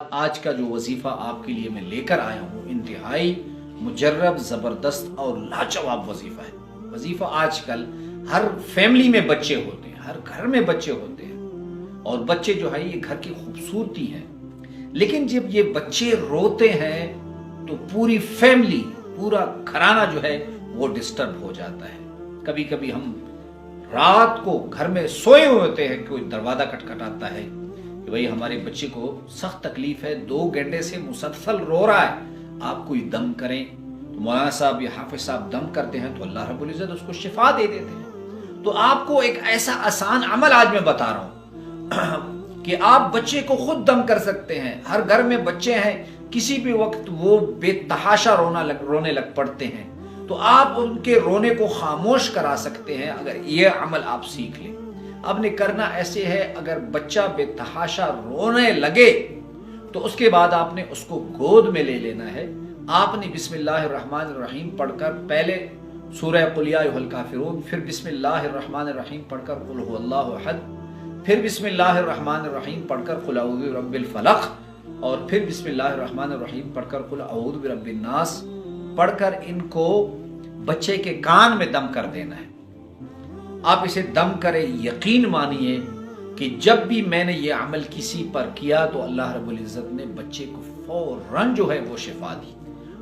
آج کا جو وظیفہ آپ کے لیے میں لے کر آیا ہوں انتہائی مجرب، زبردست اور لاجواب وظیفہ ہے۔ وظیفہ آج کل ہر فیملی میں بچے ہوتے ہیں، ہر گھر میں بچے ہوتے ہیں، اور بچے جو ہے یہ گھر کی خوبصورتی ہے، لیکن جب یہ بچے روتے ہیں تو پوری فیملی، پورا گھرانہ جو ہے وہ ڈسٹرب ہو جاتا ہے۔ کبھی کبھی ہم رات کو گھر میں سوئے ہوتے ہیں، کوئی دروازہ کھٹکھٹاتا ہے کہ بھئی ہمارے بچے کو سخت تکلیف ہے، 2 گھنٹے سے مسلسل رو رہا ہے، آپ کوئی دم کریں۔ تو مولانا صاحب یا حافظ صاحب دم کرتے ہیں تو اللہ رب العزت اس کو شفا دے دیتے ہیں۔ تو آپ کو ایک ایسا آسان عمل آج میں بتا رہا ہوں کہ آپ بچے کو خود دم کر سکتے ہیں۔ ہر گھر میں بچے ہیں، کسی بھی وقت وہ بے تحاشا رونے لگ پڑتے ہیں، تو آپ ان کے رونے کو خاموش کرا سکتے ہیں اگر یہ عمل آپ سیکھ لیں۔ آپ نے کرنا ایسے ہے، اگر بچہ بے تحاشا رونے لگے تو اس کے بعد آپ نے اس کو گود میں لے لینا ہے۔ آپ نے بسم اللہ الرحمن الرحیم پڑھ کر پہلے سورہ قل یا ایھا الکافرون، پھر بسم اللہ الرحمن الرحیم پڑھ کر قل ھو اللہ احد، پھر بسم اللہ الرحمن الرحیم پڑھ کر قل اعوذ برب الفلق، اور پھر بسم اللہ الرحمن الرحیم پڑھ کر قل اعوذ برب الناس پڑھ کر ان کو بچے کے کان میں دم کر دینا ہے۔ آپ اسے دم کریں، یقین مانیے کہ جب بھی میں نے یہ عمل کسی پر کیا تو اللہ رب العزت نے بچے کو فوراً جو ہے وہ شفا دی۔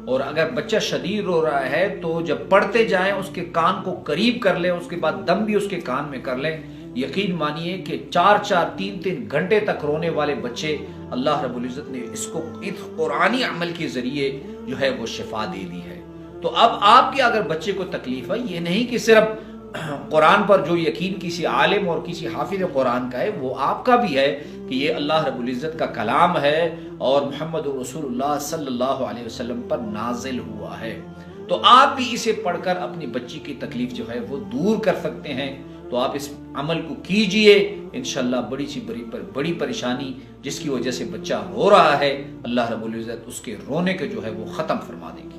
اور اگر بچہ شدید رو رہا ہے تو جب پڑھتے جائیں اس کے کان کو قریب کر لیں، اس کے بعد دم بھی اس کے کان میں کر لیں، یقین مانیے کہ 4-3 گھنٹے تک رونے والے بچے اللہ رب العزت نے اس کو اس قرآنی عمل کے ذریعے جو ہے وہ شفا دے دی ہے۔ تو اب آپ کے اگر بچے کو تکلیف ہے، یہ نہیں کہ صرف قرآن پر جو یقین کسی عالم اور کسی حافظ قرآن کا ہے، وہ آپ کا بھی ہے کہ یہ اللہ رب العزت کا کلام ہے اور محمد رسول اللہ صلی اللہ علیہ وسلم پر نازل ہوا ہے، تو آپ بھی اسے پڑھ کر اپنی بچی کی تکلیف جو ہے وہ دور کر سکتے ہیں۔ تو آپ اس عمل کو کیجئے، انشاءاللہ بڑی پریشانی جس کی وجہ سے بچہ رو رہا ہے، اللہ رب العزت اس کے رونے کے جو ہے وہ ختم فرما دیں گے۔